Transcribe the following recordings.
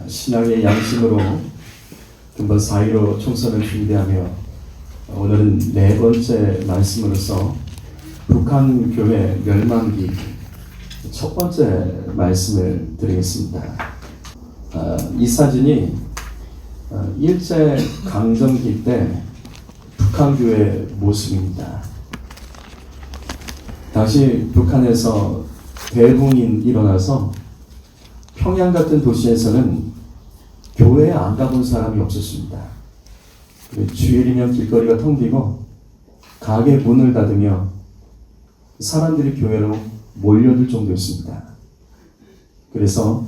신앙의 양심으로 금번 4.15 총선을 준비하며 오늘은 네 번째 말씀으로서 북한 교회 멸망기 첫 번째 말씀을 드리겠습니다. 이 사진이 일제 강점기 때 북한 교회 모습입니다. 당시 북한에서 대붕이 일어나서 평양 같은 도시에서는 교회에 안 가본 사람이 없었습니다. 주일이면 길거리가 텅 비고 가게 문을 닫으며 사람들이 교회로 몰려들 정도였습니다. 그래서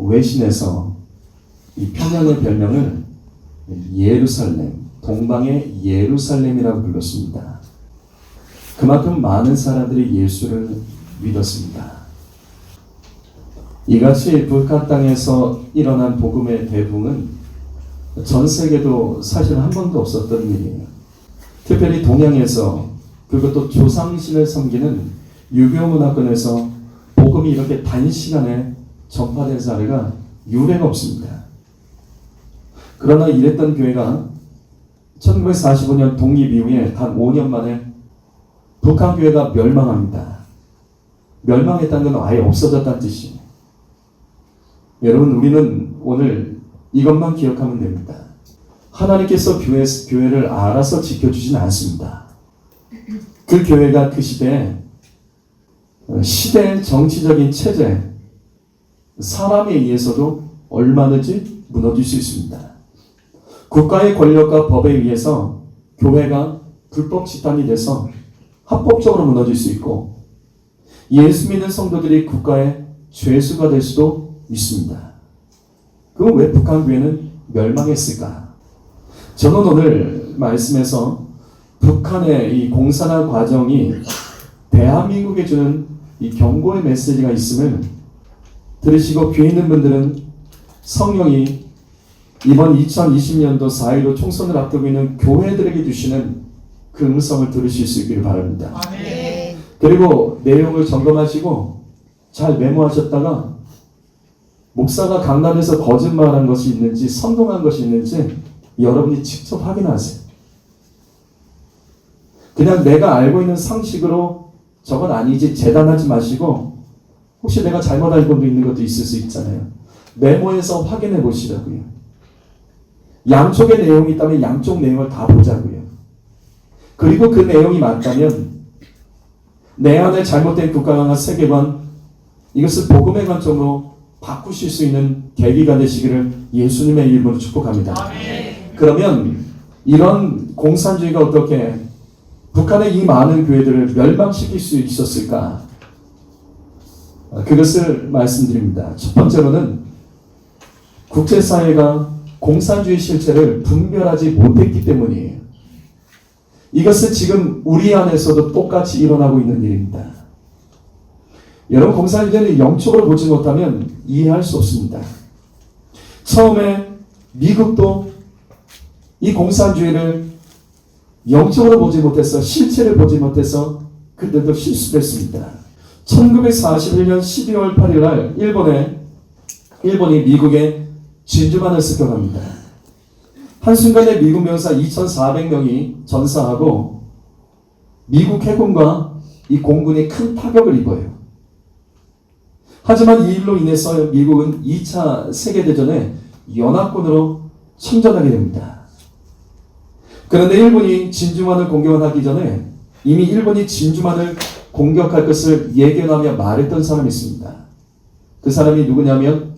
외신에서 이 평양의 별명을 예루살렘, 동방의 예루살렘이라고 불렀습니다. 그만큼 많은 사람들이 예수를 믿었습니다. 이같이 북한 땅에서 일어난 복음의 대붕은 전 세계도 사실 한 번도 없었던 일이에요. 특별히 동양에서, 그것도 조상신을 섬기는 유교 문화권에서 복음이 이렇게 단시간에 전파된 사례가 유례가 없습니다. 그러나 이랬던 교회가 1945년 독립 이후에 단 5년 만에 북한 교회가 멸망합니다. 멸망했다는 건 아예 없어졌다는 뜻이에요. 여러분, 우리는 오늘 이것만 기억하면 됩니다. 하나님께서 교회를 알아서 지켜주진 않습니다. 그 교회가 그 시대의 정치적인 체제, 사람에 의해서도 얼마든지 무너질 수 있습니다. 국가의 권력과 법에 의해서 교회가 불법 집단이 돼서 합법적으로 무너질 수 있고, 예수 믿는 성도들이 국가의 죄수가 될 수도 있습니다. 그럼 왜 북한 교회는 멸망했을까? 저는 오늘 말씀에서 북한의 이 공산화 과정이 대한민국에 주는 이 경고의 메시지가 있음을 들으시고 귀에 있는 분들은 성령이 이번 2020년도 4.15 총선을 앞두고 있는 교회들에게 주시는 그 음성을 들으실 수 있기를 바랍니다. 아멘. 그리고 내용을 점검하시고 잘 메모하셨다가 목사가 강단에서 거짓말한 것이 있는지 선동한 것이 있는지 여러분이 직접 확인하세요. 그냥 내가 알고 있는 상식으로 저건 아니지 재단하지 마시고, 혹시 내가 잘못 알고 있는 것도 있을 수 있잖아요. 메모해서 확인해 보시라고요. 양쪽의 내용이 있다면 양쪽 내용을 다 보자고요. 그리고 그 내용이 맞다면 내 안에 잘못된 국가관과 세계관, 이것을 복음의 관점으로 바꾸실 수 있는 계기가 되시기를 예수님의 이름으로 축복합니다. 아멘. 그러면 이런 공산주의가 어떻게 북한의 이 많은 교회들을 멸망시킬 수 있었을까? 그것을 말씀드립니다. 첫 번째로는 국제사회가 공산주의 실체를 분별하지 못했기 때문이에요. 이것은 지금 우리 안에서도 똑같이 일어나고 있는 일입니다. 여러분, 공산주의는 영적으로 보지 못하면 이해할 수 없습니다. 처음에 미국도 이 공산주의를 영적으로 보지 못해서, 실체를 보지 못해서 그들도 실수했습니다. 1941년 12월 8일 날 일본이 미국에 진주만을 습격합니다. 한순간에 미국 병사 2,400명이 전사하고 미국 해군과 이 공군이 큰 타격을 입어요. 하지만 이 일로 인해서 미국은 2차 세계대전에 연합군으로 참전하게 됩니다. 그런데 일본이 진주만을 공격하기 전에 이미 일본이 진주만을 공격할 것을 예견하며 말했던 사람이 있습니다. 그 사람이 누구냐면,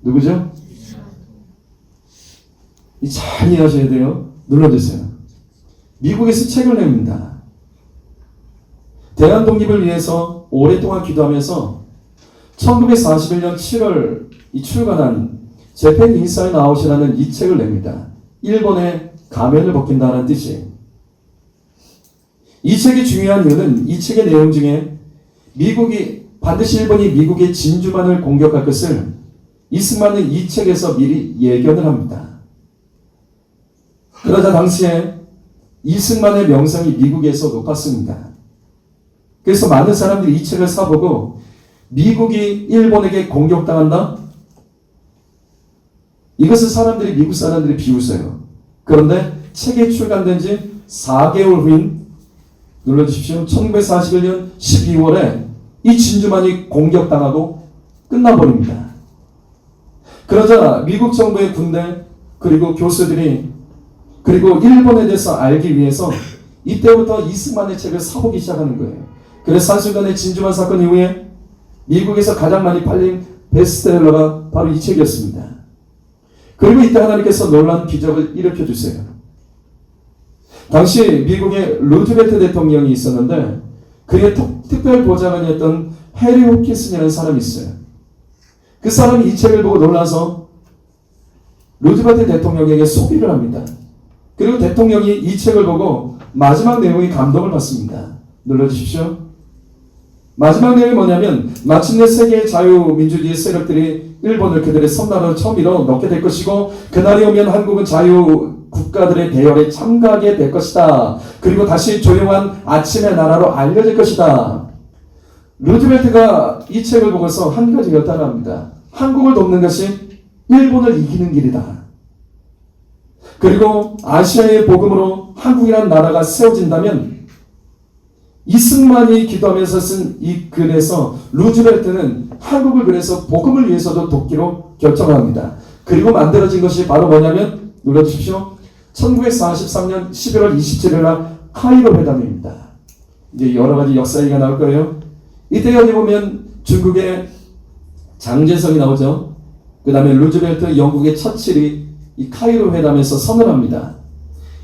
누구죠? 잘 이해하셔야 돼요. 눌러주세요. 미국에서 책을 냅니다. 대한 독립을 위해서 오랫동안 기도하면서 1941년 7월 출간한 재팬 인사이드 아웃이라는 이 책을 냅니다. 일본의 가면을 벗긴다는 뜻이에요. 이 책이 중요한 이유는 이 책의 내용 중에 반드시 일본이 미국의 진주만을 공격할 것을 이승만은 이 책에서 미리 예견을 합니다. 그러자 당시에 이승만의 명성이 미국에서 높았습니다. 그래서 많은 사람들이 이 책을 사보고 미국이 일본에게 공격당한다? 이것을 사람들이, 미국 사람들이 비웃어요. 그런데 책이 출간된 지 4개월 후인, 눌러주십시오, 1941년 12월에 이 진주만이 공격당하고 끝나버립니다. 그러자 미국 정부의 군대, 그리고 교수들이, 그리고 일본에 대해서 알기 위해서 이때부터 이승만의 책을 사보기 시작하는 거예요. 그래서 한순간에 진주만 사건 이후에 미국에서 가장 많이 팔린 베스트셀러가 바로 이 책이었습니다. 그리고 이때 하나님께서 놀라운 기적을 일으켜 주세요. 당시 미국의 루즈벨트 대통령이 있었는데 그의 특별 보좌관이었던 해리 호킨슨이라는 사람이 있어요. 그 사람이 이 책을 보고 놀라서 루즈벨트 대통령에게 소개를 합니다. 그리고 대통령이 이 책을 보고 마지막 내용에 감동을 받습니다. 눌러주십시오. 마지막 내용이 뭐냐면, 마침내 세계의 자유민주주의 세력들이 일본을 그들의 섬나라로 처음으로 넣게 될 것이고, 그날이 오면 한국은 자유국가들의 대열에 참가하게 될 것이다. 그리고 다시 조용한 아침의 나라로 알려질 것이다. 루즈벨트가 이 책을 보고서 한 가지 결단을 합니다. 한국을 돕는 것이 일본을 이기는 길이다. 그리고 아시아의 복음으로 한국이라는 나라가 세워진다면, 이승만이 기도하면서 쓴 이 글에서 루즈벨트는 한국을 그래서 복음을 위해서도 돕기로 결정합니다. 그리고 만들어진 것이 바로 뭐냐면, 눌러주십시오, 1943년 11월 27일 날 카이로 회담입니다. 이제 여러 가지 역사 얘기가 나올 거예요. 이때 여기 보면 중국의 장제성이 나오죠. 그 다음에 루즈벨트, 영국의 처칠이 이 카이로 회담에서 선언합니다.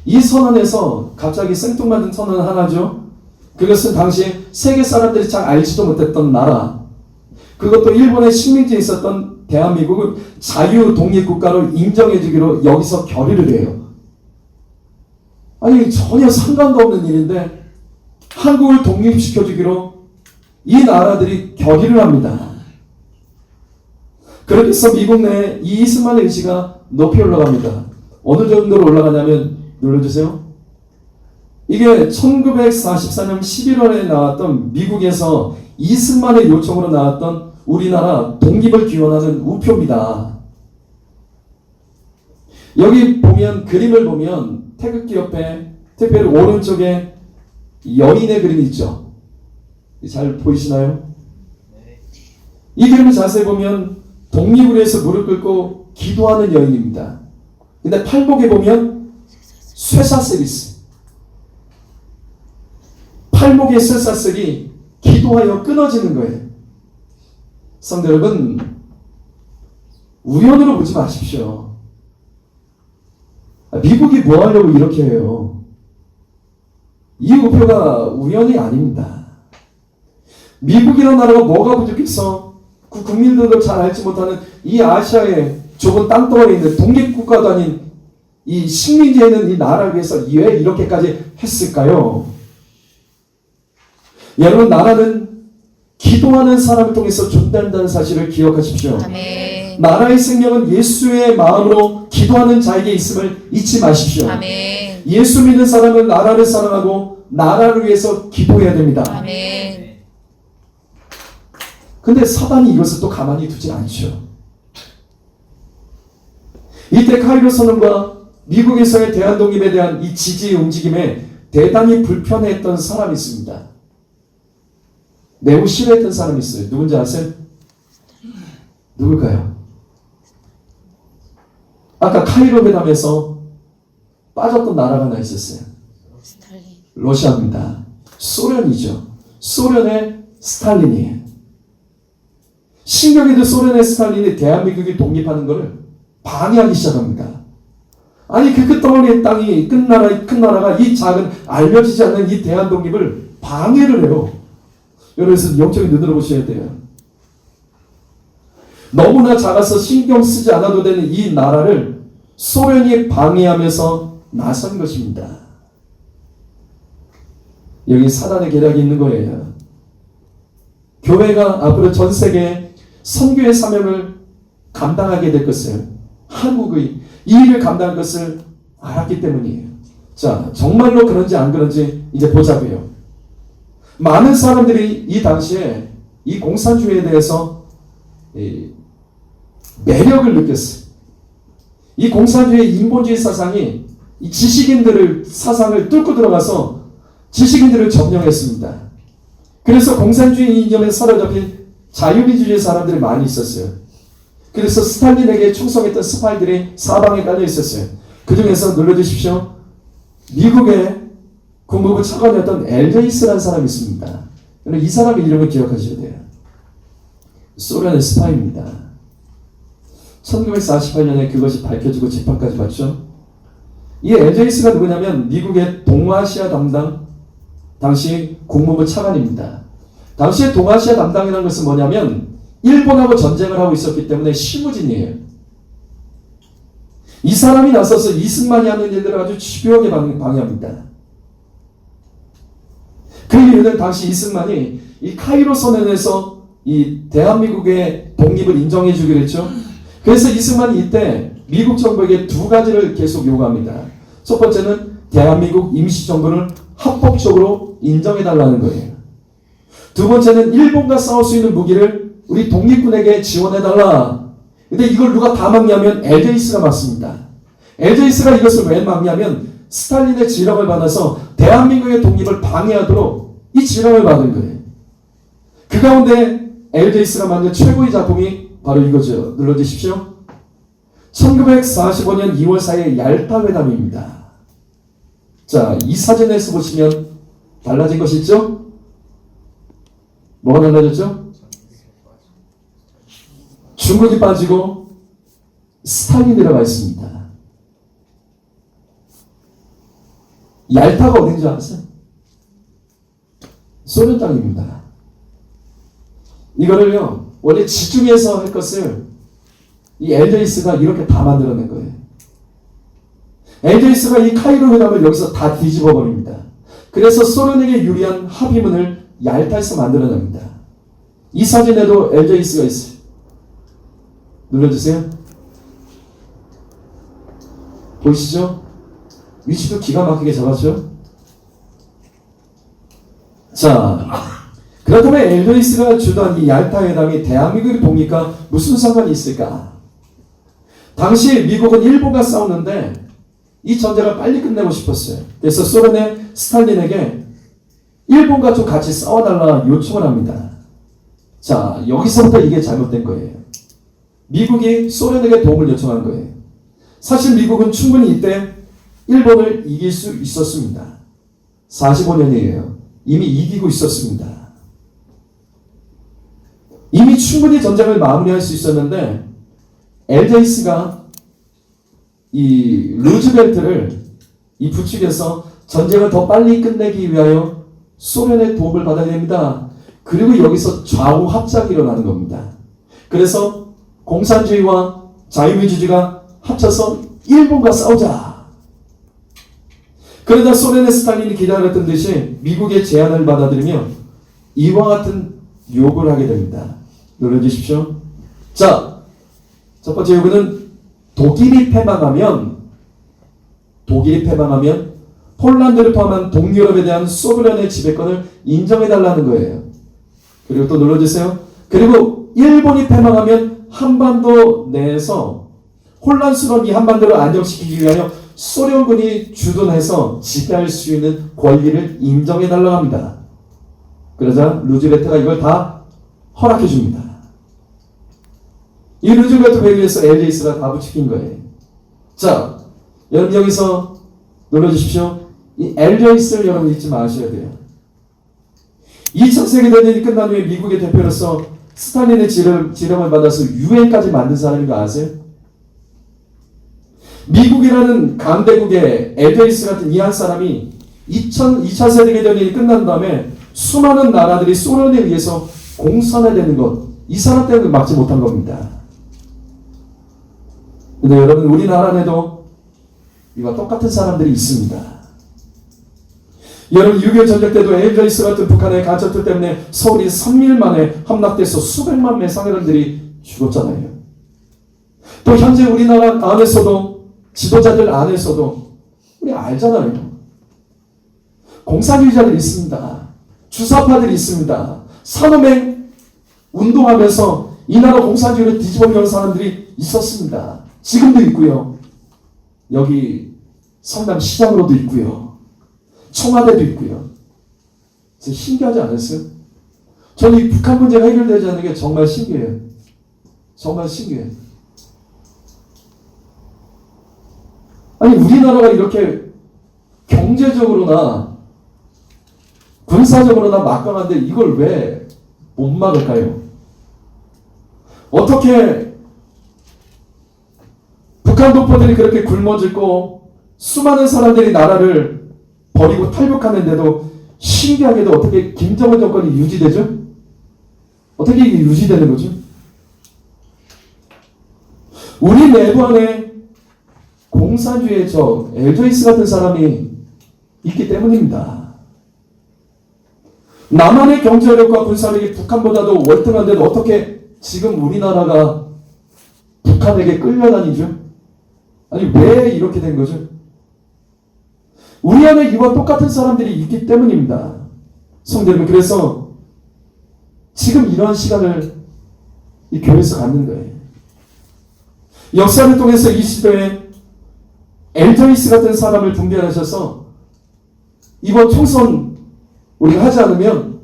이 선언에서 갑자기 생뚱맞은 선언 하나죠. 그것은 당시 세계 사람들이 잘 알지도 못했던 나라, 그것도 일본의 식민지에 있었던 대한민국을 자유 독립국가로 인정해주기로 여기서 결의를 해요. 아니, 전혀 상관도 없는 일인데 한국을 독립시켜주기로 이 나라들이 결의를 합니다. 그렇게 해서 미국 내에 이 이승만의 의지가 높이 올라갑니다. 어느 정도로 올라가냐면, 눌러주세요. 이게 1944년 11월에 나왔던, 미국에서 이승만의 요청으로 나왔던 우리나라 독립을 기원하는 우표입니다. 여기 보면, 그림을 보면 태극기 옆에 특별히 오른쪽에 여인의 그림이 있죠. 잘 보이시나요? 이 그림을 자세히 보면 독립을 위해서 무릎 꿇고 기도하는 여인입니다. 근데 팔목에 보면 쇠사슬이 있어요. 팔목의 쇠사슬이 기도하여 끊어지는 거예요. 성도 여러분, 우연으로 보지 마십시오. 미국이 뭐 하려고 이렇게 해요? 이 우표가 우연이 아닙니다. 미국이라는 나라가 뭐가 부족해서 그 국민들도 잘 알지 못하는 이 아시아의 좁은 땅덩어리에 있는 독립국가도 아닌 이 식민지에 있는 이 나라를 위해서 왜 이렇게까지 했을까요? 여러분, 나라는 기도하는 사람을 통해서 존재한다는 사실을 기억하십시오. 아멘. 나라의 생명은 예수의 마음으로 기도하는 자에게 있음을 잊지 마십시오. 아멘. 예수 믿는 사람은 나라를 사랑하고 나라를 위해서 기도해야 됩니다. 아멘. 근데 사단이 이것을 또 가만히 두지 않죠. 이때 카이로 선언과 미국에서의 대한독립에 대한 이 지지의 움직임에 대단히 불편해했던 사람이 있습니다. 매우 싫어했던 사람이 있어요. 누군지 아세요? 누굴까요? 아까 카이로 회담에서 빠졌던 나라가 하나 있었어요. 스탈린. 러시아입니다. 소련이죠. 소련의 스탈린이에요. 신경에도 소련의 스탈린이 대한민국이 독립하는 것을 방해하기 시작합니다. 아니, 그 끝덩어리의 땅이 큰 나라가 이 작은 알려지지 않는 이 대한 독립을 방해를 해요. 여러분, 영적인 눈으로 보셔야 돼요. 너무나 작아서 신경 쓰지 않아도 되는 이 나라를 소련이 방해하면서 나선 것입니다. 여기 사단의 계략이 있는 거예요. 교회가 앞으로 전 세계에 선교의 사명을 감당하게 될 것을, 한국의 이 일을 감당할 것을 알았기 때문이에요. 자, 정말로 그런지 안 그런지 이제 보자고요. 많은 사람들이 이 당시에 이 공산주의에 대해서 매력을 느꼈어요. 이 공산주의 인본주의 사상이 이 지식인들을 사상을 뚫고 들어가서 지식인들을 점령했습니다. 그래서 공산주의 이념에 사로잡힌 자유민주주의 사람들이 많이 있었어요. 그래서 스탈린에게 충성했던 스파이들이 사방에 깔려 있었어요. 그 중에서 눌러주십시오. 미국의 국무부 차관이었던 엘제이스라는 사람이 있습니다. 이 사람의 이름을 기억하셔야 돼요. 소련의 스파이입니다. 1948년에 그것이 밝혀지고 재판까지 받죠. 이 엘제이스가 누구냐면 미국의 동아시아 담당 당시 국무부 차관입니다. 당시의 동아시아 담당이라는 것은 뭐냐면 일본하고 전쟁을 하고 있었기 때문에 실무진이에요. 이 사람이 나서서 이승만이 하는 일들을 아주 집요하게 방해합니다. 그 이유는 당시 이승만이 이 카이로 선언에서 이 대한민국의 독립을 인정해 주기로 했죠. 그래서 이승만이 이때 미국 정부에게 두 가지를 계속 요구합니다. 첫 번째는 대한민국 임시정부를 합법적으로 인정해 달라는 거예요. 두 번째는 일본과 싸울 수 있는 무기를 우리 독립군에게 지원해 달라. 근데 이걸 누가 다 막냐면 엘제이스가 막습니다. 엘제이스가 이것을 왜 막냐면 스탈린의 지령을 받아서 대한민국의 독립을 방해하도록 이 지령을 받은 거예요. 그 가운데 엘제이스가 만든 최고의 작품이 바로 이거죠. 눌러주십시오. 1945년 2월 4일 얄타 회담입니다. 자, 이 사진에서 보시면 달라진 것이 있죠? 뭐가 달라졌죠? 중국이 빠지고 스탈린이 들어가 있습니다. 얄타가 어딘지 아세요? 소련 땅입니다. 이거를요, 원래 지중해에서 할 것을 이 엘제이스가 이렇게 다 만들어낸 거예요. 엘제이스가 이 카이로 회담을 여기서 다 뒤집어 버립니다. 그래서 소련에게 유리한 합의문을 얄타에서 만들어냅니다. 이 사진에도 엘제이스가 있어요. 눌러주세요. 보이시죠? 위치도 기가 막히게 잡았죠? 자, 그렇다면 엘제이스가 주도한 이 얄타 회담이 대한민국의 독립과 무슨 상관이 있을까? 당시 미국은 일본과 싸우는데 이 전쟁을 빨리 끝내고 싶었어요. 그래서 소련의 스탈린에게 일본과 좀 같이 싸워달라 요청을 합니다. 자, 여기서부터 이게 잘못된 거예요. 미국이 소련에게 도움을 요청한 거예요. 사실 미국은 충분히 이때 일본을 이길 수 있었습니다. 45년이에요. 이미 이기고 있었습니다. 이미 충분히 전쟁을 마무리할 수 있었는데 엘제이스가 이 루즈벨트를 이 부축해서 전쟁을 더 빨리 끝내기 위하여 소련의 도움을 받아야 됩니다. 그리고 여기서 좌우 합작이 일어나는 겁니다. 그래서 공산주의와 자유민주주의가 합쳐서 일본과 싸우자. 그러다 소련의 스탈린이 기다렸던 듯이 미국의 제안을 받아들이며 이와 같은 요구를 하게 됩니다. 눌러주십시오. 자, 첫 번째 요구는 독일이 패망하면 폴란드를 포함한 동유럽에 대한 소련의 지배권을 인정해달라는 거예요. 그리고 또 눌러주세요. 그리고 일본이 패망하면 한반도 내에서 혼란스러운 이 한반도를 안정시키기 위하여 소련군이 주둔해서 지배할 수 있는 권리를 인정해달라고 합니다. 그러자 루즈벨트가 이걸 다 허락해줍니다. 이 루즈벨트 회의에서 엘제이스가 다 부추긴 거예요. 자, 여러분 여기서 눌러주십시오. 이 엘제이스를 여러분 잊지 마셔야 돼요. 2차 세계대전이 끝난 후에 미국의 대표로서 스탈린의 지령을 받아서 유엔까지 만든 사람인 거 아세요? 미국이라는 강대국의 엘제이스 같은 이 한 사람이 2차 세계대전이 끝난 다음에 수많은 나라들이 소련에 의해서 공산화되는 것, 이 사람 때문에 막지 못한 겁니다. 근데 여러분 우리나라 안에도 이와 똑같은 사람들이 있습니다. 여러분 6.25 전쟁 때도 엘제이스 같은 북한의 간첩들 때문에 서울이 3일 만에 함락돼서 수백만 명의 사람들이 죽었잖아요. 또 현재 우리나라 안에서도 지도자들 안에서도 우리 알잖아요. 공산주의자들이 있습니다. 주사파들이 있습니다. 산업행 운동하면서 이 나라 공산주의를 뒤집어 놓은 사람들이 있었습니다. 지금도 있고요. 여기 성남 시장으로도 있고요. 청와대도 있고요. 신기하지 않았어요? 저는 이 북한 문제가 해결되지 않는 게 정말 신기해요. 정말 신기해요. 아니 우리나라가 이렇게 경제적으로나 군사적으로나 막강한데 이걸 왜 못 막을까요? 어떻게 북한 독보들이 그렇게 굶어 죽고 수많은 사람들이 나라를 버리고 탈북하는데도 신기하게도 어떻게 김정은 정권이 유지되죠? 어떻게 이게 유지되는 거죠? 우리 내부 안에 공산주의의 적 LJS 같은 사람이 있기 때문입니다. 남한의 경제력과 군사력이 북한보다도 월등한데도 어떻게 지금 우리나라가 북한에게 끌려다니죠? 아니 왜 이렇게 된 거죠? 우리 안에 이와 똑같은 사람들이 있기 때문입니다. 성도 여러분, 그래서 지금 이런 시간을 이 교회에서 갖는 거예요. 역사를 통해서 이 시대에 엘저이스 같은 사람을 분별하셔서 이번 총선 우리가 하지 않으면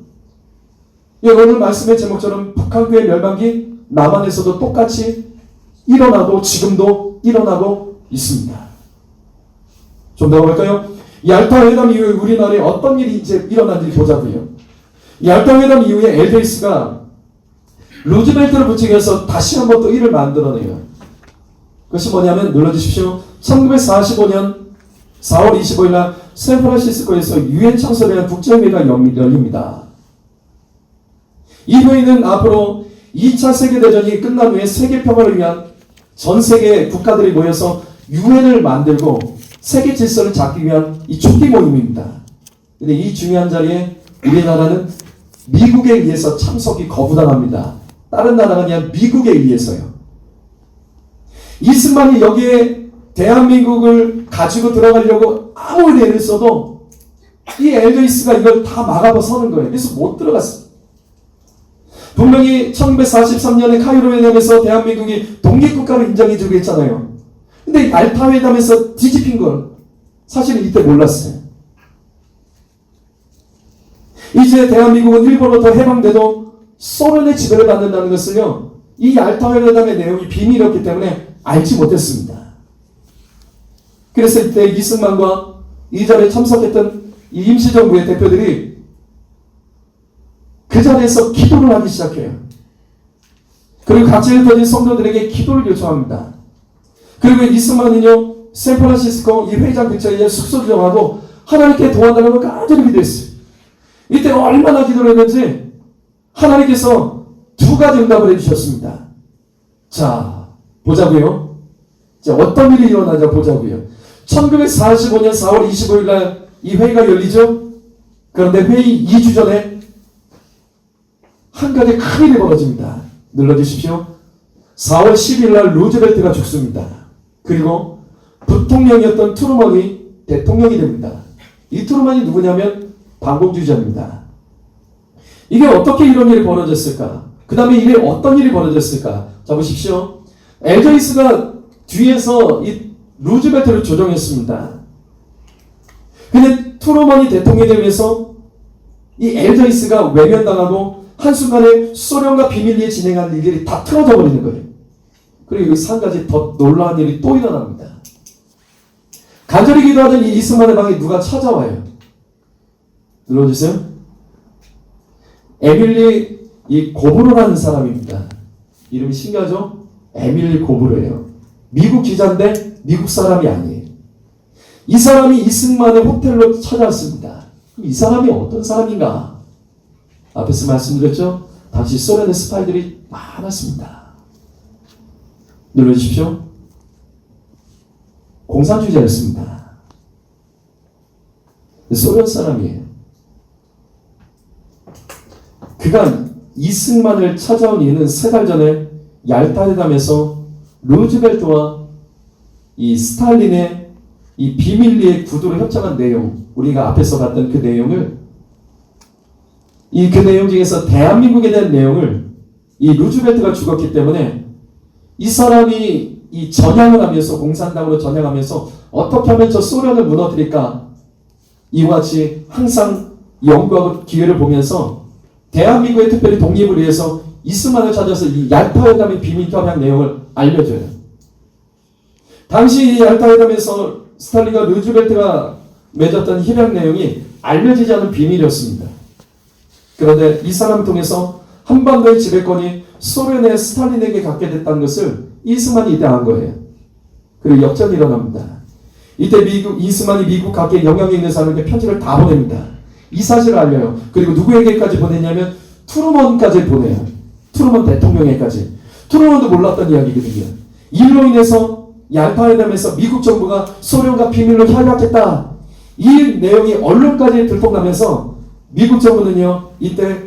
오늘 말씀의 제목처럼 북한교회 멸망기 남한에서도 똑같이 일어나고 지금도 일어나고 있습니다. 좀 더 볼까요? 얄타 회담 이후에 우리나라에 어떤 일이 이제 일어난지 보자고요. 얄타 회담 이후에 엘데이스가 루즈벨트를 부추겨서 다시 한번 또 일을 만들어내요. 그것이 뭐냐면 눌러주십시오. 1945년 4월 25일 날 샌프란시스코에서 유엔 창설에 대한 국제회의가 열립니다. 이 회의는 앞으로 2차 세계대전이 끝난 후에 세계 평화를 위한 전 세계 국가들이 모여서 유엔을 만들고 세계 질서를 잡기 위한 이 초기 모임입니다. 근데 이 중요한 자리에 우리나라는 미국에 의해서 참석이 거부당합니다. 다른 나라가 아니라 미국에 의해서요. 이승만이 여기에 대한민국을 가지고 들어가려고 아무리 애를 써도 이 엘저이스가 이걸 다 막아서는 거예요. 그래서 못 들어갔어요. 분명히 1943년에 카이로 회담에서 대한민국이 독립국가로 인정해주고 했잖아요. 근데 알타 회담에서 뒤집힌 걸 사실은 이때 몰랐어요. 이제 대한민국은 일본으로부터 해방돼도 소련의 지배를 받는다는 것을요, 이 알타 회담의 내용이 비밀이었기 때문에 알지 못했습니다. 그래서 이때 이승만과 이 자리에 참석했던 이 임시정부의 대표들이 그 자리에서 기도를 하기 시작해요. 그리고 각지에 흩어진 성도들에게 기도를 요청합니다. 그리고 이승만은요, 샌프란시스코 이 회의장 근처에 숙소를 정하고 하나님께 도와달라고 간절히 기도했어요. 이때 얼마나 기도를 했는지 하나님께서 두 가지 응답을 해주셨습니다. 자, 보자고요. 자, 어떤 일이 일어나자 보자고요. 1945년 4월 25일 날 이 회의가 열리죠. 그런데 회의 2주 전에 한 가지 큰 일이 벌어집니다. 눌러주십시오. 4월 10일 날 루즈벨트가 죽습니다. 그리고 부통령이었던 트루먼이 대통령이 됩니다. 이 트루먼이 누구냐면 반공주의자입니다. 이게 어떻게 이런 일이 벌어졌을까? 그 다음에 이게 어떤 일이 벌어졌을까? 자, 보십시오. 엘저이스가 뒤에서 이 루즈벨트를 조정했습니다. 근데 트루먼이 대통령이 되면서 이 엘저이스가 외면당하고 한순간에 소련과 비밀리에 진행한 일들이 다 틀어져 버리는 거예요. 그리고 여기서 한 가지 더 놀라운 일이 또 일어납니다. 간절히 기도하던 이 이승만의 방에 누가 찾아와요. 눌러주세요. 에밀리 이 고브로라는 사람입니다. 이름이 신기하죠? 에밀리 고브로예요. 미국 기자인데 미국 사람이 아니에요. 이 사람이 이승만의 호텔로 찾아왔습니다. 이 사람이 어떤 사람인가? 앞에서 말씀드렸죠? 당시 소련의 스파이들이 많았습니다. 눌러주십시오. 공산주의자였습니다. 소련 사람이에요. 그가 이승만을 찾아온 이유는 3달 전에 얄타 회담에서 루즈벨트와 이 스탈린의 이 비밀리에 구도로 협정한 내용, 우리가 앞에서 봤던 그 내용을 그 내용 중에서 대한민국에 대한 내용을 이 루즈벨트가 죽었기 때문에 이 사람이 이 전향을 하면서 공산당으로 전향하면서 어떻게 하면 저 소련을 무너뜨릴까 이와 같이 항상 연구하고 기회를 보면서 대한민국의 특별히 독립을 위해서 이스만을 찾아서 이 얄타회담의 비밀 협약 내용을 알려줘요. 당시 이 얄타회담에서 스탈린과 루즈벨트가 맺었던 협약 내용이 알려지지 않은 비밀이었습니다. 그런데 이 사람을 통해서 한반도의 지배권이 소련의 스탈린에게 갖게 됐다는 것을 이스만이 이때 안 거예요. 그리고 역전이 일어납니다. 이때 이스만이 미국 각계 영향력 있는 사람에게 편지를 다 보냅니다. 이 사실을 알려요. 그리고 누구에게까지 보냈냐면 트루먼까지 보내요. 트루먼 대통령에게까지. 트루먼도 몰랐던 이야기거든요. 이로 인해서 얄타회담에서 미국 정부가 소련과 비밀로 협약했다. 이 내용이 언론까지 들통나면서 미국 정부는요, 이때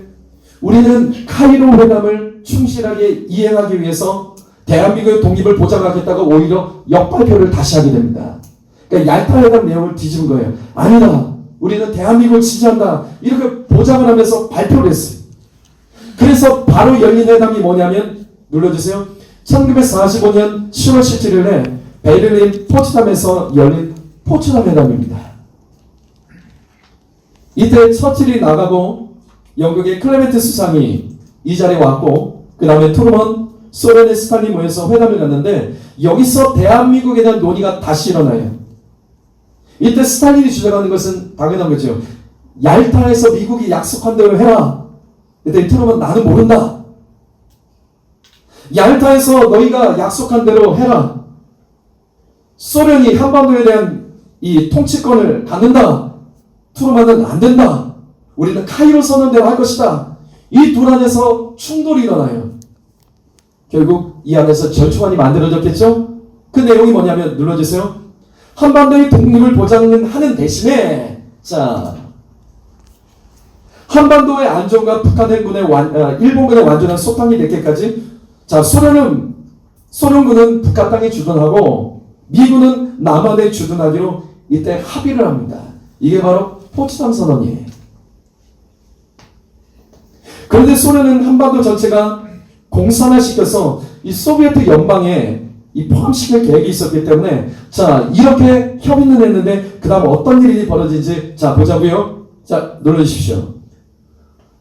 우리는 카이로 회담을 충실하게 이행하기 위해서 대한민국의 독립을 보장하겠다고 오히려 역발표를 다시 하게 됩니다. 그러니까 얄타회담 내용을 뒤집은 거예요. 아니다. 우리는 대한민국을 지지한다. 이렇게 보장을 하면서 발표를 했어요. 그래서 바로 열린 회담이 뭐냐면 눌러주세요. 1945년 10월 17일에 베를린 포츠담에서 열린 포츠담 회담입니다. 이때 처칠이 나가고 영국의 클레멘트 수상이 이 자리에 왔고 그 다음에 트루먼, 소련의 스탈린 모여서 회담을 갔는데 여기서 대한민국에 대한 논의가 다시 일어나요. 이때 스탈린이 주장하는 것은 당연한 거죠. 얄타에서 미국이 약속한 대로 해라. 이때 트루먼 나는 모른다. 얄타에서 너희가 약속한 대로 해라. 소련이 한반도에 대한 이 통치권을 갖는다. 트루먼은 안 된다. 우리는 카이로 선언대로 할 것이다. 이 둘 안에서 충돌이 일어나요. 결국 이 안에서 절충안이 만들어졌겠죠? 그 내용이 뭐냐면 눌러주세요. 한반도의 독립을 보장하는 대신에 한반도의 안정과 북한 해군의 일본군의 완전한 소탕이 될 때까지 소련군은 북한 땅에 주둔하고 미군은 남한에 주둔하기로 이때 합의를 합니다. 이게 바로 포츠담 선언이에요. 그런데 소련은 한반도 전체가 공산화시켜서 이 소비에트 연방에 이 포함시킬 계획이 있었기 때문에 이렇게 협의는 했는데 그 다음 어떤 일이 벌어지는지 보자고요. 눌러주십시오.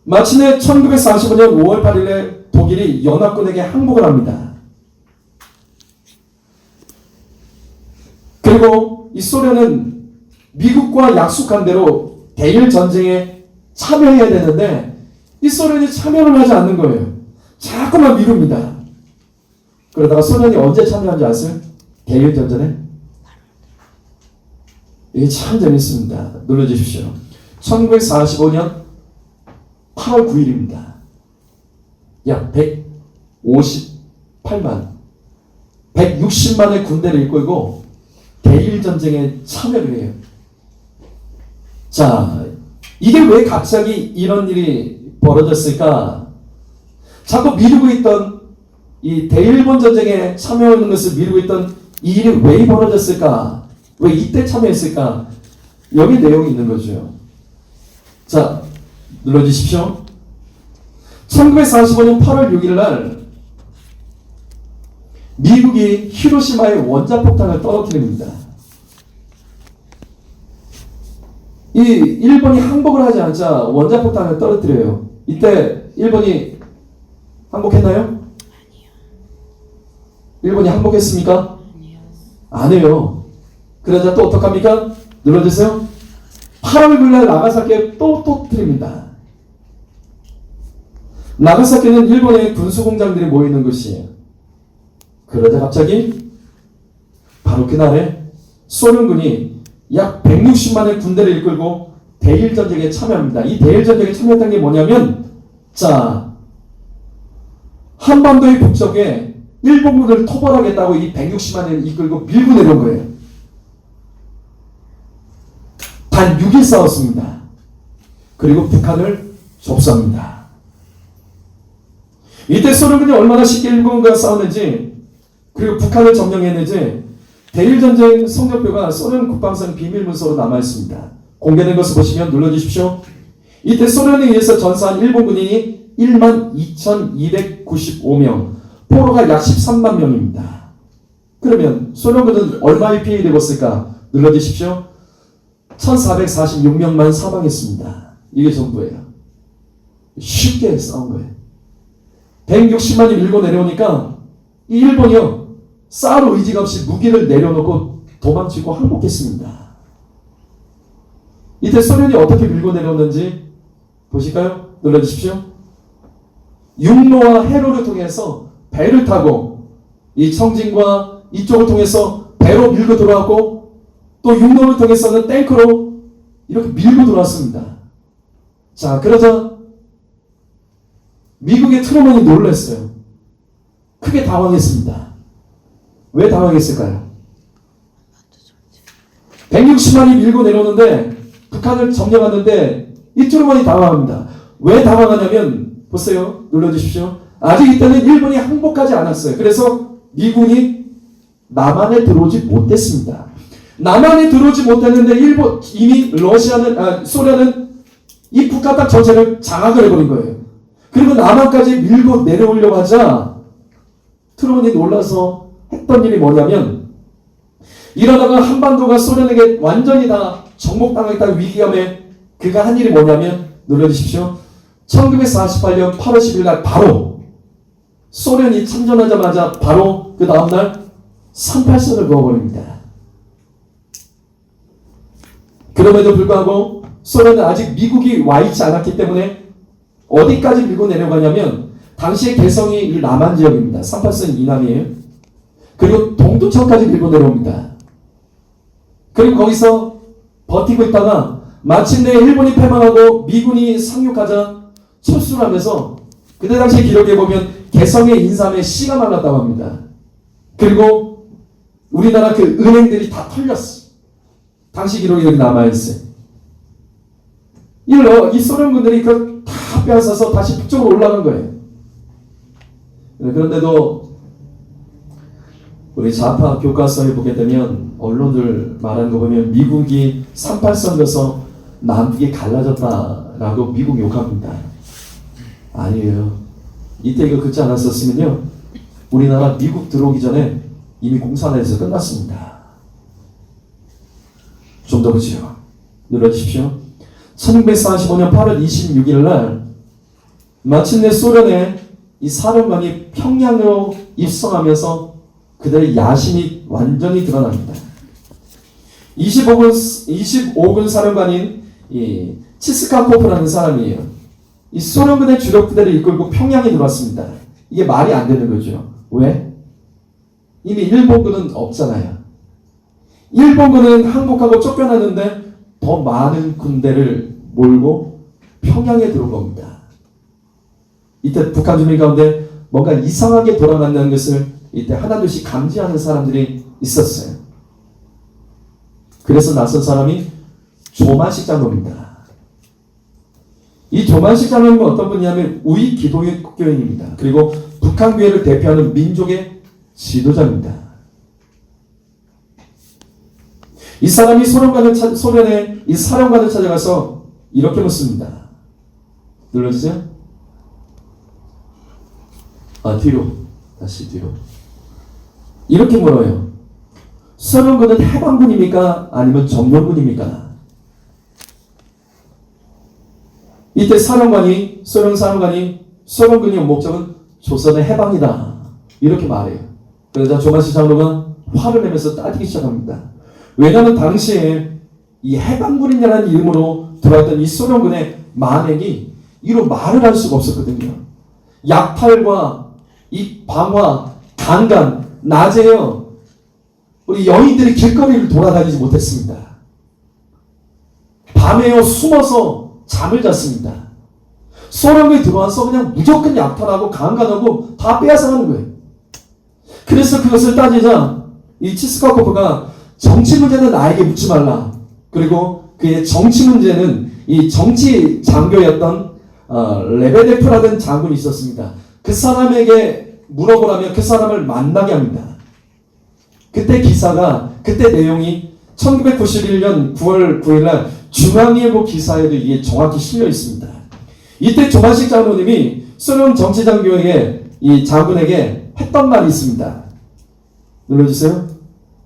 마침내 1945년 5월 8일에 독일이 연합군에게 항복을 합니다. 그리고 이 소련은 미국과 약속한 대로 대일 전쟁에 참여해야 되는데 이 소련이 참여를 하지 않는 거예요. 자꾸만 미룹니다. 그러다가 소련이 언제 참여한지 아세요? 대일 전쟁에? 이게 참 재밌습니다. 눌러주십시오. 1945년 8월 9일입니다. 약 158만, 160만의 군대를 이끌고 대일 전쟁에 참여를 해요. 이게 왜 갑자기 이런 일이 벌어졌을까? 자꾸 미루고 있던 이 대일본 전쟁에 참여하는 것을 미루고 있던 이 일이 왜 벌어졌을까? 왜 이때 참여했을까? 여기 내용이 있는 거죠. 눌러주십시오. 1945년 8월 6일 날 미국이 히로시마에 원자폭탄을 떨어뜨립니다. 이 일본이 항복을 하지 않자 원자폭탄을 떨어뜨려요. 이때 일본이 항복했나요? 아니요. 일본이 항복했습니까? 아니요. 안 해요. 그러자 또 어떡합니까? 눌러주세요. 8월 9일 나가사키에 또 터뜨립니다. 나가사키는 일본의 군수공장들이 모이는 곳이에요. 그러자 갑자기 바로 그날에 소련군이 약 160만의 군대를 이끌고 대일전쟁에 참여합니다. 이 대일전쟁에 참여했던 게 뭐냐면 한반도의 북쪽에 일본군을 토벌하겠다고 이 160만을 이끌고 밀고 내려온 거예요. 단 6일 싸웠습니다. 그리고 북한을 접수합니다. 이때 소련군이 얼마나 쉽게 일본과 싸웠는지 그리고 북한을 점령했는지 대일전쟁 성적표가 소련 국방성 비밀문서로 남아있습니다. 공개된 것을 보시면 눌러주십시오. 이때 소련에 의해서 전사한 일본 군인이 12,295명, 포로가 약 13만 명입니다. 그러면 소련군은 얼마의 피해를 입었을까? 눌러주십시오. 1446명만 사망했습니다. 이게 전부예요. 쉽게 싸운 거예요. 160만이 밀고 내려오니까 이 일본이요, 싸울 의지가 없이 무기를 내려놓고 도망치고 항복했습니다. 이때 소련이 어떻게 밀고 내려오는지 보실까요? 눌러주십시오. 육로와 해로를 통해서 배를 타고 이 청진과 이쪽을 통해서 배로 밀고 들어왔고, 또 육로를 통해서는 탱크로 이렇게 밀고 들어왔습니다. 자, 그러자 미국의 트루먼이 놀랐어요. 크게 당황했습니다. 왜 당황했을까요? 160만이 밀고 내려오는데 북한을 점령하는데 이 트루먼이 당황합니다. 왜 당황하냐면, 보세요. 눌러주십시오. 아직 이때는 일본이 항복하지 않았어요. 그래서 미군이 남한에 들어오지 못했습니다. 남한에 들어오지 못했는데 이미 소련은 이 북한 땅 전체를 장악을 해버린 거예요. 그리고 남한까지 밀고 내려오려고 하자 트루먼이 놀라서 했던 일이 뭐냐면, 이러다가 한반도가 소련에게 완전히 다 정복당하겠다는 위기감에 그가 한 일이 뭐냐면, 눌러주십시오. 1948년 8월 10일 날 바로 소련이 참전하자마자 바로 그 다음날 38선을 그어버립니다. 그럼에도 불구하고 소련은 아직 미국이 와 있지 않았기 때문에 어디까지 밀고 내려가냐면, 당시의 개성이 이 남한 지역입니다. 38선 이남이에요. 그리고 동두천까지 밀고 내려옵니다. 그리고 거기서 버티고 있다가 마침내 일본이 패망하고 미군이 상륙하자 철수를 하면서, 그때 당시 기록에 보면 개성의 인삼에 씨가 말랐다고 합니다. 그리고 우리나라 그 은행들이 다 털렸어. 당시 기록이 여기 남아있어요. 이 소련군들이 그걸 다 빼앗아서 다시 북쪽으로 올라간 거예요. 그런데도 우리 좌파 교과서에 보게 되면 언론들 말하는 거 보면 미국이 38선에서 남북이 갈라졌다라고 미국 욕합니다. 아니에요. 이때 이거 긋지 않았었으면요, 우리나라 미국 들어오기 전에 이미 공산화해서 끝났습니다. 좀 더 보지요. 눌러주십시오. 1945년 8월 26일 날 마침내 소련의 이 사령관이 평양으로 입성하면서 그들의 야심이 완전히 드러납니다. 25군 사령관인 이 치스카코프라는 사람이에요. 이 소련군의 주력 부대를 이끌고 평양에 들어왔습니다. 이게 말이 안 되는 거죠. 왜? 이미 일본군은 없잖아요. 일본군은 항복하고 쫓겨나는데 더 많은 군대를 몰고 평양에 들어온 겁니다. 이때 북한 주민 가운데 뭔가 이상하게 돌아간다는 것을 이때 하나둘씩 감지하는 사람들이 있었어요. 그래서 나선 사람이 조만식 장로입니다. 이 조만식 장로님은 어떤 분이냐면 우익 기독교인입니다. 그리고 북한 교회를 대표하는 민족의 지도자입니다. 이 사람이 소련의 이 사령관을 찾아가서 이렇게 묻습니다. 눌러주세요. 뒤로. 다시 뒤로. 이렇게 물어요. 소련군은 해방군입니까? 아니면 점령군입니까? 이때 소련 사령관이 소련군의 목적은 조선의 해방이다. 이렇게 말해요. 그러자 조만식 장로가 화를 내면서 따지기 시작합니다. 왜냐하면 당시에 이 해방군이라는 이름으로 들어왔던 이 소련군의 만행이 이로 말을 할 수가 없었거든요. 약탈과 이 방화, 강간, 낮에요. 우리 여인들이 길거리를 돌아다니지 못했습니다. 밤에요 숨어서 잠을 잤습니다. 소련군이 들어와서 그냥 무조건 약탈하고 강간하고 다 빼앗아가는 거예요. 그래서 그것을 따지자 이 치스카코프가 정치 문제는 나에게 묻지 말라. 그리고 그의 정치 문제는 이 정치 장교였던 레베데프라는 장군이 있었습니다. 그 사람에게 물어보라며 그 사람을 만나게 합니다. 그때 내용이 1991년 9월 9일날 중앙일보 기사에도 이게 정확히 실려 있습니다. 이때 조만식 장로님이 소련 정치장교에게 이 장군에게 했던 말이 있습니다. 눌러주세요.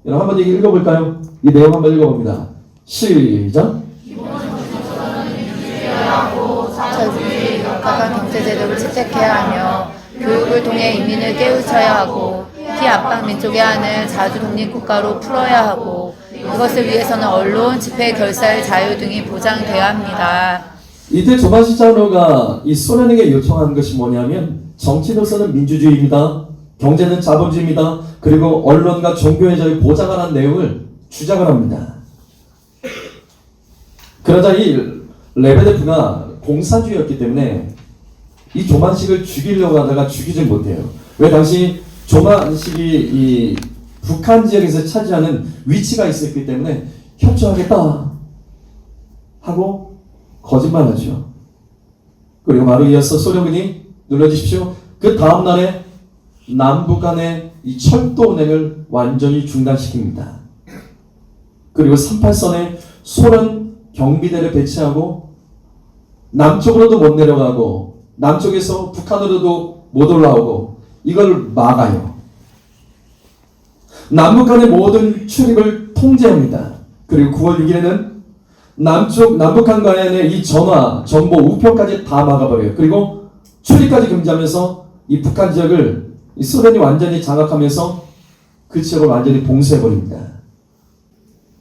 여러분 한번 읽어볼까요? 이 내용 한번 읽어봅니다. 시작. 자주주의 국가가 경제제도를 채택해야 하며 교육을 통해 인민을 깨우쳐야 하고 피압박 민족의 안을 자주 독립국가로 풀어야 하고 이것을 위해서는 언론, 집회, 결사의 자유 등이 보장되어야 합니다. 이때 조반시 장로가 이 소련에게 요청한 것이 뭐냐면 정치로서는 민주주의입니다. 경제는 자본주의입니다. 그리고 언론과 종교의 자유 보장하라는 내용을 주장을 합니다. 그러자 이 레베데프가 공산주의였기 때문에 이 조만식을 죽이려고 하다가 죽이질 못해요. 왜? 당시 조만식이 이 북한 지역에서 차지하는 위치가 있었기 때문에 협조하겠다 하고 거짓말하죠. 그리고 바로 이어서 소련군이 눌러주십시오. 그 다음 날에 남북 간의 이 철도 운행을 완전히 중단시킵니다. 그리고 38선에 소련 경비대를 배치하고 남쪽으로도 못 내려가고 남쪽에서 북한으로도 못 올라오고 이걸 막아요. 남북 간의 모든 출입을 통제합니다. 그리고 9월 6일에는 남북한 간의 이 전화, 정보, 우표까지 다 막아버려요. 그리고 출입까지 금지하면서 이 북한 지역을 이 소련이 완전히 장악하면서 그 지역을 완전히 봉쇄해버립니다.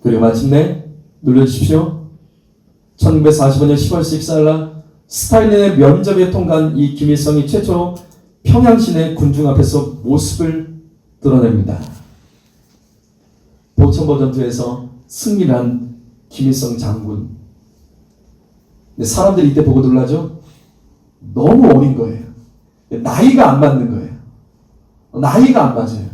그리고 마침내 눌러주십시오. 1945년 10월 14일 날 스탈린의 면접에 통과한 이 김일성이 최초로 평양 시내 군중 앞에서 모습을 드러냅니다. 보천보 전투에서 승리를 한 김일성 장군. 근데 사람들이 이때 보고 놀라죠? 너무 어린 거예요. 나이가 안 맞는 거예요. 나이가 안 맞아요.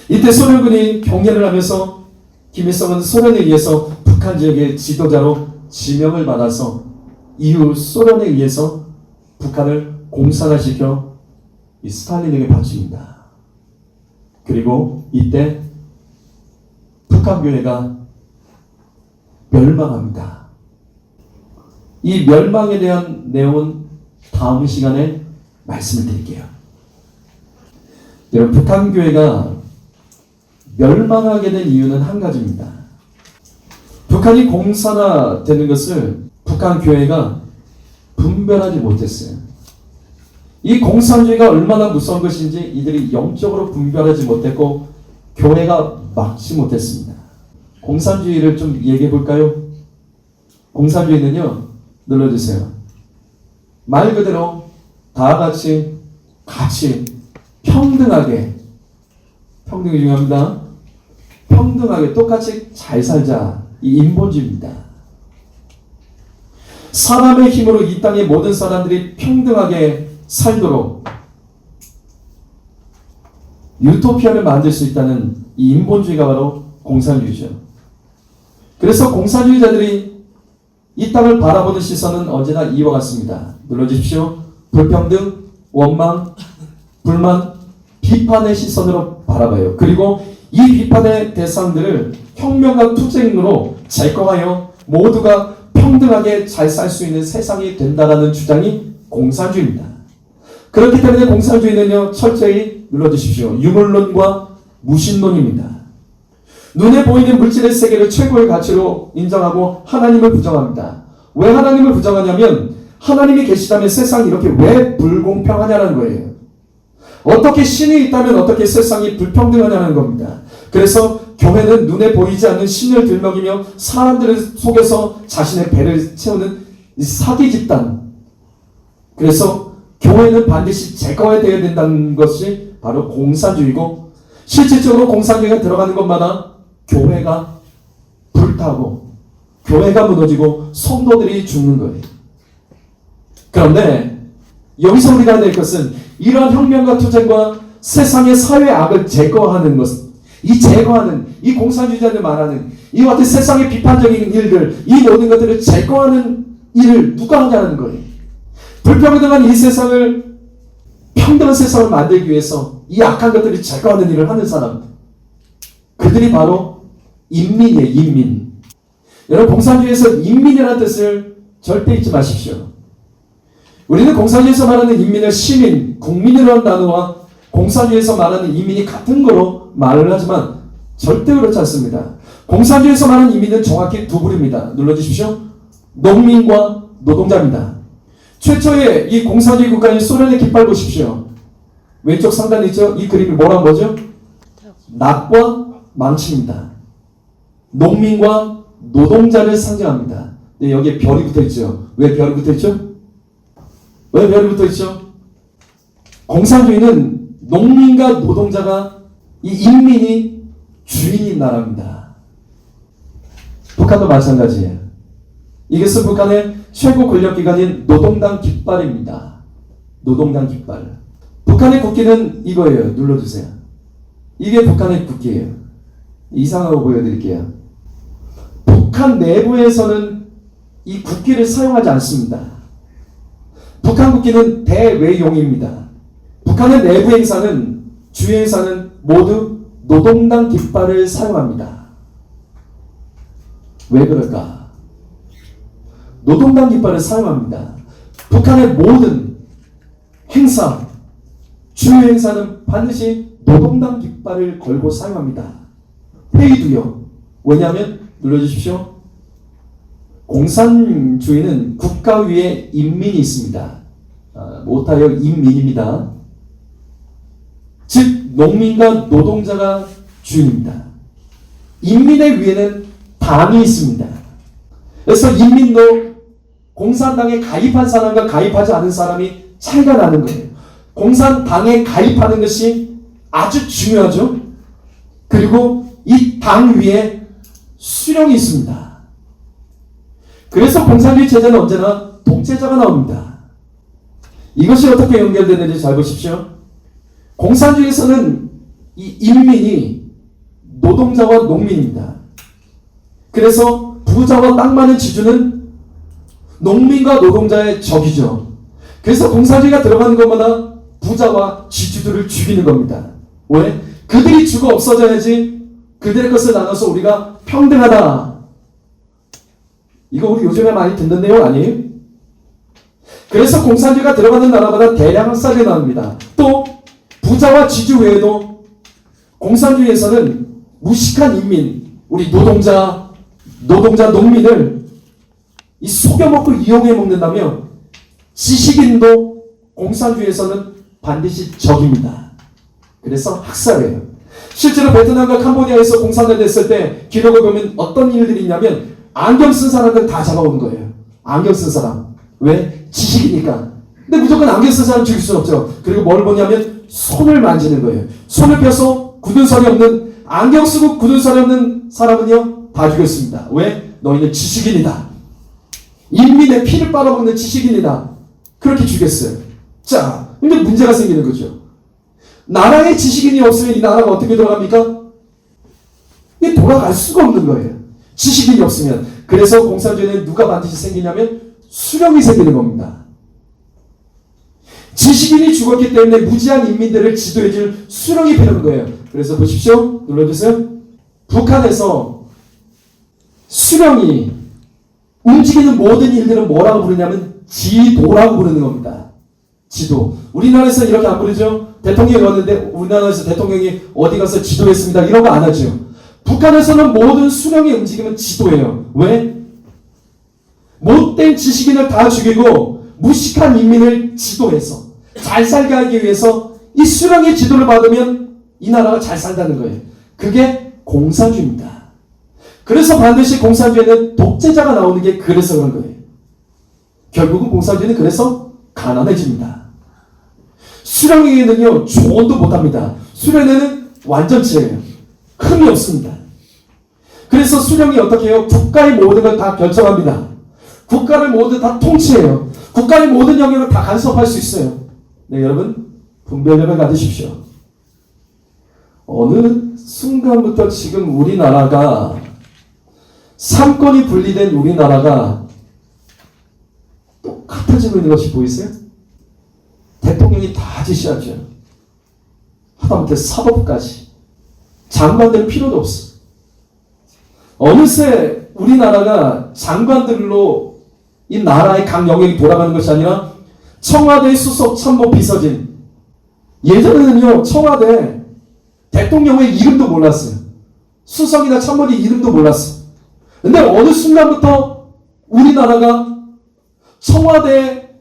이때 소련군이 경례를 하면서 김일성은 소련에 의해서 북한 지역의 지도자로 지명을 받아서 이후 소련에 의해서 북한을 공산화시켜 이 스탈린에게 바칩니다. 그리고 이때 북한 교회가 멸망합니다. 이 멸망에 대한 내용은 다음 시간에 말씀을 드릴게요. 여러분, 북한 교회가 멸망하게 된 이유는 한 가지입니다. 북한이 공산화되는 것을 북한 교회가 분별하지 못했어요. 이 공산주의가 얼마나 무서운 것인지 이들이 영적으로 분별하지 못했고 교회가 막지 못했습니다. 공산주의를 좀 얘기해 볼까요? 공산주의는요, 눌러주세요. 말 그대로 다 같이 평등하게, 평등이 중요합니다. 평등하게 똑같이 잘 살자. 이 인본주의입니다. 사람의 힘으로 이 땅의 모든 사람들이 평등하게 살도록 유토피아를 만들 수 있다는 이 인본주의가 바로 공산주의죠. 그래서 공산주의자들이 이 땅을 바라보는 시선은 언제나 이와 같습니다. 눌러주십시오. 불평등, 원망, 불만, 비판의 시선으로 바라봐요. 그리고 이 비판의 대상들을 혁명과 투쟁으로 제거하여 모두가 평등하게 잘 살 수 있는 세상이 된다라는 주장이 공산주의입니다. 그렇기 때문에 공산주의는요, 철저히 눌러주십시오. 유물론과 무신론입니다. 눈에 보이는 물질의 세계를 최고의 가치로 인정하고 하나님을 부정합니다. 왜 하나님을 부정하냐면 하나님이 계시다면 세상이 이렇게 왜 불공평하냐는 거예요. 어떻게 신이 있다면 어떻게 세상이 불평등하냐는 겁니다. 그래서 교회는 눈에 보이지 않는 신을 들먹이며 사람들을 속여서 자신의 배를 채우는 사기 집단. 그래서 교회는 반드시 제거해야 된다는 것이 바로 공산주의고, 실질적으로 공산주의가 들어가는 것마다 교회가 불타고 교회가 무너지고 성도들이 죽는 거예요. 그런데 여기서 우리가 될 것은 이러한 혁명과 투쟁과 세상의 사회 악을 제거하는 것, 이 제거하는, 이 공산주의자들 말하는 이와 같은 세상의 비판적인 일들, 이 모든 것들을 제거하는 일을 누가 하냐는 거예요. 불평등한 이 세상을, 평등한 세상을 만들기 위해서 이 악한 것들을 제거하는 일을 하는 사람, 그들이 바로 인민이에요. 인민. 여러분, 공산주의에서 인민이라는 뜻을 절대 잊지 마십시오. 우리는 공산주의에서 말하는 인민을 시민, 국민이라는 단어와 공산주의에서 말하는 이민이 같은 거로 말을 하지만 절대 그렇지 않습니다. 공산주의에서 말하는 이민은 정확히 두 부류입니다. 눌러주십시오. 농민과 노동자입니다. 최초의 이 공산주의 국가인 소련의 깃발 보십시오. 왼쪽 상단에 있죠? 이 그림이 뭐라고 보죠? 낙과 망치입니다. 농민과 노동자를 상징합니다. 네, 여기에 별이 붙어 있죠. 왜 별이 붙어 있죠? 왜 별이 붙어 있죠? 공산주의는 농민과 노동자가 이 인민이 주인인 나라입니다. 북한도 마찬가지예요. 이것은 북한의 최고 권력기관인 노동당 깃발입니다. 노동당 깃발. 북한의 국기는 이거예요. 눌러주세요. 이게 북한의 국기예요. 이상한 거 보여드릴게요. 북한 내부에서는 이 국기를 사용하지 않습니다. 북한 국기는 대외용입니다. 북한의 내부 행사는, 주요 행사는 모두 노동당 깃발을 사용합니다. 왜 그럴까? 노동당 깃발을 사용합니다. 북한의 모든 행사, 주요 행사는 반드시 노동당 깃발을 걸고 사용합니다. 회의도요. 왜냐하면 눌러주십시오. 공산주의는 국가 위에 인민이 있습니다. 못하여 인민입니다. 즉 농민과 노동자가 주인입니다. 인민의 위에는 당이 있습니다. 그래서 인민도 공산당에 가입한 사람과 가입하지 않은 사람이 차이가 나는 거예요. 공산당에 가입하는 것이 아주 중요하죠. 그리고 이 당 위에 수령이 있습니다. 그래서 공산주의 체제는 언제나 독재자가 나옵니다. 이것이 어떻게 연결되는지 잘 보십시오. 공산주의에서는 이 인민이 노동자와 농민입니다. 그래서 부자와 땅 많은 지주는 농민과 노동자의 적이죠. 그래서 공산주의가 들어가는 것마다 부자와 지주들을 죽이는 겁니다. 왜? 그들이 죽어 없어져야지 그들의 것을 나눠서 우리가 평등하다. 이거 우리 요즘에 많이 듣는 내용 아니에요? 그래서 공산주의가 들어가는 나라마다 대량 학살이 나옵니다. 또 부자와 지주 외에도 공산주의에서는 무식한 인민, 우리 노동자, 농민을 이 속여먹고 이용해 먹는다며 지식인도 공산주의에서는 반드시 적입니다. 그래서 학살해요. 실제로 베트남과 캄보디아에서 공산당 됐을 때 기록을 보면 어떤 일들이 있냐면 안경 쓴 사람들 다 잡아오는 거예요. 안경 쓴 사람. 왜? 지식이니까. 근데 무조건 안경 쓴 사람 죽일 수 없죠. 그리고 뭘 보냐면 손을 만지는 거예요. 손을 펴서 굳은 살이 없는, 안경 쓰고 굳은 살이 없는 사람은요 다 죽였습니다. 왜? 너희는 지식인이다. 인민의 피를 빨아먹는 지식인이다. 그렇게 죽였어요. 자, 근데 문제가 생기는 거죠. 나라에 지식인이 없으면 이 나라가 어떻게 돌아갑니까? 이게 돌아갈 수가 없는 거예요. 지식인이 없으면. 그래서 공산주의는 누가 반드시 생기냐면 수령이 생기는 겁니다. 지식인이 죽었기 때문에 무지한 인민들을 지도해줄 수령이 필요한 거예요. 그래서 보십시오. 눌러주세요. 북한에서 수령이 움직이는 모든 일들은 뭐라고 부르냐면 지도라고 부르는 겁니다. 지도. 우리나라에서 이렇게 안 부르죠? 대통령이 왔는데 우리나라에서 대통령이 어디 가서 지도했습니다. 이런 거 안 하죠. 북한에서는 모든 수령의 움직임은 지도예요. 왜? 못된 지식인을 다 죽이고 무식한 인민을 지도해서 잘 살게 하기 위해서 이 수령의 지도를 받으면 이 나라가 잘 산다는 거예요. 그게 공산주의입니다. 그래서 반드시 공산주의는 독재자가 나오는 게 그래서 그런 거예요. 결국은 공산주의는 그래서 가난해집니다. 수령에게는요 조언도 못합니다. 수령에는 완전체예요. 흠이 없습니다. 그래서 수령이 어떻게 해요? 국가의 모든 걸 다 결정합니다. 국가를 모두 다 통치해요. 국가의 모든 영역을 다 간섭할 수 있어요. 네, 여러분 분별력을 가지십시오. 어느 순간부터 지금 우리나라가 삼권이 분리된 우리나라가 똑같아지고 있는 것이 보이세요? 대통령이 다 지시하죠. 하다못해 사법까지. 장관들은 필요도 없어. 어느새 우리나라가 장관들로 이 나라의 각 영역이 돌아가는 것이 아니라 청와대 수석 참모 비서진 예전에는요, 청와대 대통령의 이름도 몰랐어요. 수석이나 참모님 이름도 몰랐어요. 근데 어느 순간부터 우리나라가 청와대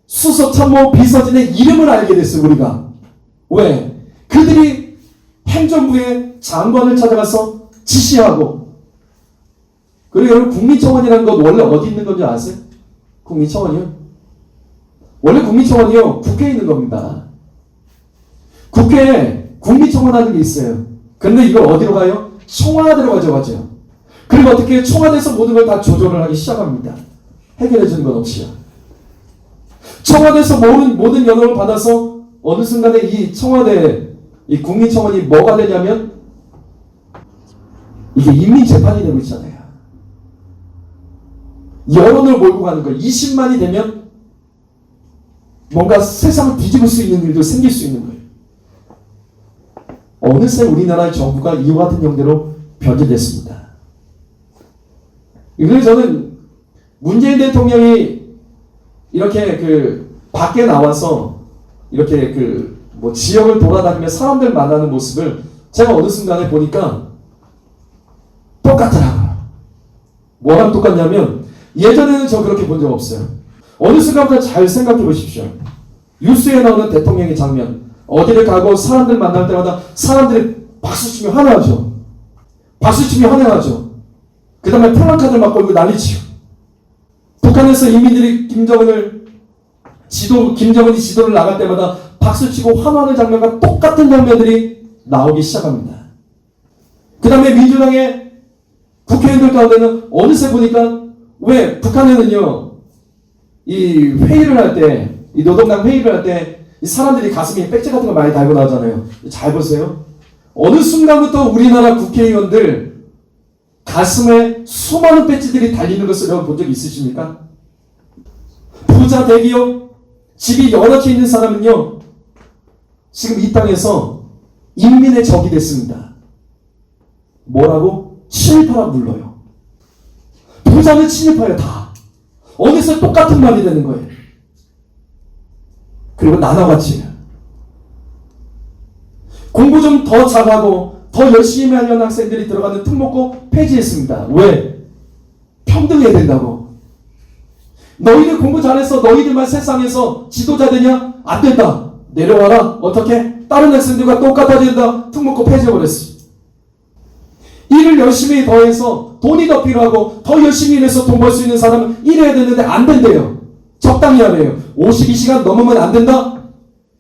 수석 참모 비서진의 이름을 알게 됐어요, 우리가. 왜? 그들이 행정부의 장관을 찾아가서 지시하고, 그리고 여러분 국민청원이라는 건 원래 어디 있는 건지 아세요? 국민청원이요? 원래 국민청원이요, 국회에 있는 겁니다. 국회에 국민청원하는 게 있어요. 근데 이걸 어디로 가요? 청와대로 가져가죠. 그리고 어떻게 청와대에서 모든 걸 다 조절을 하기 시작합니다. 해결해 주는 건 없이요. 청와대에서 모든 연락을 받아서 어느 순간에 이 청와대, 이 국민청원이 뭐가 되냐면 이게 인민재판이 되고 있잖아요. 여론을 몰고 가는 거예요. 20만이 되면 뭔가 세상을 뒤집을 수 있는 일도 생길 수 있는 거예요. 어느새 우리나라의 정부가 이와 같은 형태로 변질됐습니다. 그래서 저는 문재인 대통령이 이렇게 밖에 나와서 이렇게 지역을 돌아다니며 사람들 만나는 모습을 제가 어느 순간에 보니까 똑같더라고요. 뭐랑 똑같냐면 예전에는 저 그렇게 본 적 없어요. 어느 순간부터 잘 생각해 보십시오. 뉴스에 나오는 대통령의 장면, 어디를 가고 사람들 만날 때마다 사람들이 박수치며 환호하죠. 박수치며 환영하죠. 그 다음에 플래카드를 막 걸고 난리치고, 북한에서 인민들이 김정은이 지도를 나갈 때마다 박수치고 환호하는 장면과 똑같은 장면들이 나오기 시작합니다. 그 다음에 민주당의 국회의원들 가운데는 어느새 보니까 왜 북한에는요, 이 회의를 할 때, 이 노동당 회의를 할 때 이 사람들이 가슴에 배지 같은 거 많이 달고 나오잖아요. 잘 보세요. 어느 순간부터 우리나라 국회의원들 가슴에 수많은 배지들이 달리는 것을 여러분 본 적 있으십니까? 부자 대기업, 집이 여러 채 있는 사람은요, 지금 이 땅에서 인민의 적이 됐습니다. 뭐라고? 친일파라 불러요. 부자는 친일파예요, 다. 어느새 똑같은 말이 되는 거예요. 그리고 나눠가지요. 공부 좀 더 잘하고 더 열심히 하려는 학생들이 들어가는 특목고 폐지했습니다. 왜? 평등해야 된다고. 너희들 공부 잘해서 너희들만 세상에서 지도자 되냐? 안 된다. 내려와라. 어떻게? 다른 학생들과 똑같아야 된다. 특목고 폐지해버렸어. 일을 열심히 더 해서 돈이 더 필요하고 더 열심히 일해서 돈 벌 수 있는 사람은 일해야 되는데 안 된대요. 적당히 하래요. 52시간 넘으면 안 된다?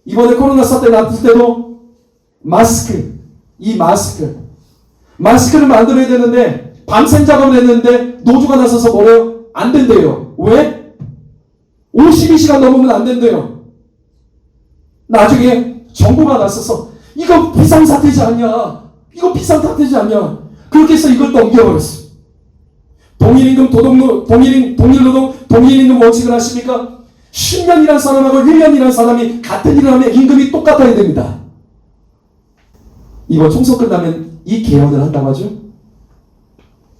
이번에 코로나 사태 났을 때도 마스크를 만들어야 되는데 밤샘 작업을 했는데 노조가 나서서 뭐래요? 안 된대요. 왜? 52시간 넘으면 안 된대요. 나중에 정부가 나서서 이거 비상사태지 않냐? 그렇게 해서 이걸 넘겨버렸어. 동일임금, 동일노동, 동일임금 원칙을 아십니까? 10년 일한 사람하고 1년 일한 사람이 같은 일을 하면 임금이 똑같아야 됩니다. 이번 총선 끝나면 이 개헌을 한다고 하죠?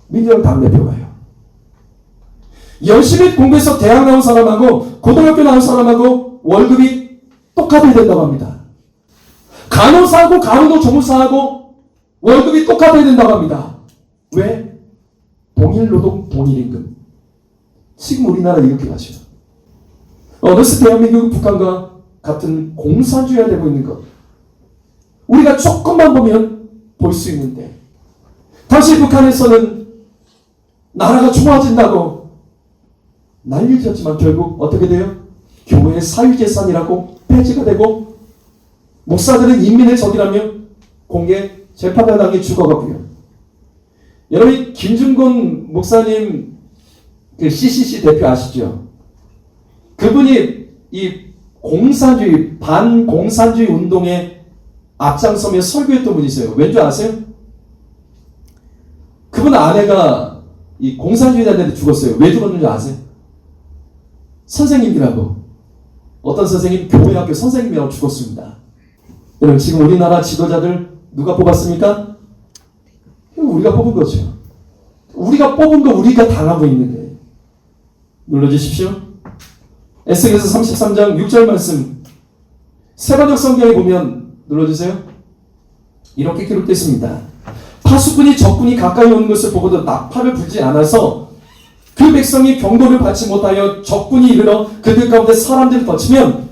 민주당 당대표가요. 열심히 공부해서 대학 나온 사람하고 고등학교 나온 사람하고 월급이 똑같아야 된다고 합니다. 간호사하고 간호도 조무사하고 월급이 똑같아야 된다고 합니다. 왜? 동일노동, 동일임금. 지금 우리나라 이렇게 가죠. 어느새 대한민국 북한과 같은 공산주의가 되고 있는 것. 우리가 조금만 보면 볼 수 있는데, 당시 북한에서는 나라가 좋아진다고 난리를 쳤지만 결국 어떻게 돼요? 교회의 사유재산이라고 폐지가 되고, 목사들은 인민의 적이라며 공개 재판을 당해 죽어가고요. 여러분, 김준곤 목사님 CCC 대표 아시죠? 그분이 이 공산주의, 반공산주의 운동에 앞장서며 설교했던 분이 있어요. 왠 줄 아세요? 그분 아내가 이 공산주의자한테 죽었어요. 왜 죽었는지 아세요? 선생님이라고. 어떤 선생님? 교회학교 선생님이라고 죽었습니다. 여러분, 지금 우리나라 지도자들 누가 뽑았습니까? 우리가 뽑은 거죠. 우리가 뽑은 거 우리가 당하고 있는 거예요. 눌러주십시오. 에스겔서 33장 6절 말씀. 세번역 성경에 보면 눌러주세요. 이렇게 기록되어 있습니다. 파수꾼이 적군이 가까이 오는 것을 보고도 나팔을 불지 않아서 그 백성이 경고를 받지 못하여 적군이 이르러 그들 가운데 사람들을 덮치면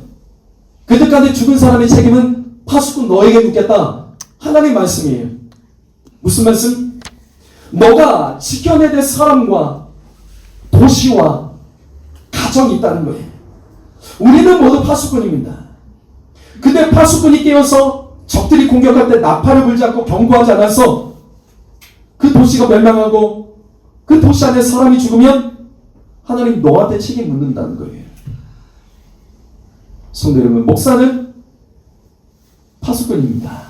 그들 가운데 죽은 사람의 책임은 파수꾼 너에게 묻겠다. 하나님 말씀이에요. 무슨 말씀? 너가 지켜내야 될 사람과 도시와 가정이 있다는 거예요. 우리는 모두 파수꾼입니다. 근데 파수꾼이 깨어서 적들이 공격할 때 나팔을 불지 않고 경고하지 않아서 그 도시가 멸망하고 그 도시 안에 사람이 죽으면 하나님 너한테 책임 묻는다는 거예요. 성도 여러분, 목사는 파수꾼입니다.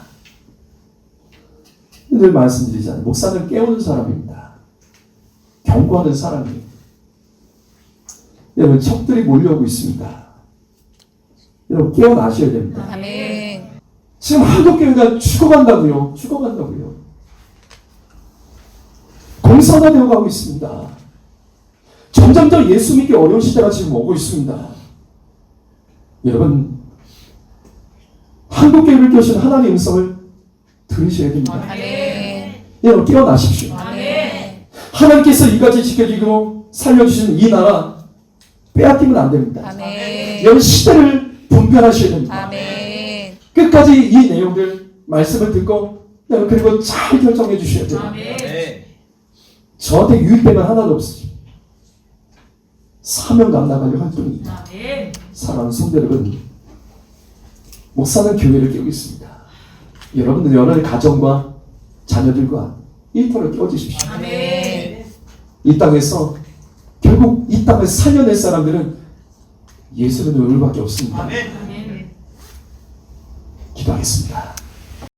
늘 말씀드리잖아요. 목사는 깨우는 사람입니다. 경고하는 사람이에요. 여러분, 적들이 몰려오고 있습니다. 여러분, 깨어나셔야 됩니다. 아멘. 지금 한국교회가 죽어간다고요. 죽어간다고요. 공산화되어 가고 있습니다. 점점 더 예수 믿기 어려운 시대가 지금 오고 있습니다. 여러분, 한국교회를 껴신 하나님의 음성을 들으셔야 됩니다. 아멘. 여러분, 깨어나십시오. 아멘. 하나님께서 이같이 지켜주고 살려주신 이 나라 빼앗기면 안 됩니다. 아멘. 여러분, 시대를 분별하셔야 됩니다. 아멘. 끝까지 이 내용들 말씀을 듣고 여러분 그리고 잘 결정해 주셔야 돼요. 저한테 유익되면 하나도 없으죠. 사명감 나가려 할 뿐입니다. 사랑하는 성도 여러분, 목사는 교회를 깨우고 있습니다. 여러분들 여러분의 가정과 자녀들과 일터를 깨워주십시오. 아멘. 이 땅에서 결국 이 땅을 살려낼 사람들은 예수를 우리밖에 없습니다. 기도하겠습니다.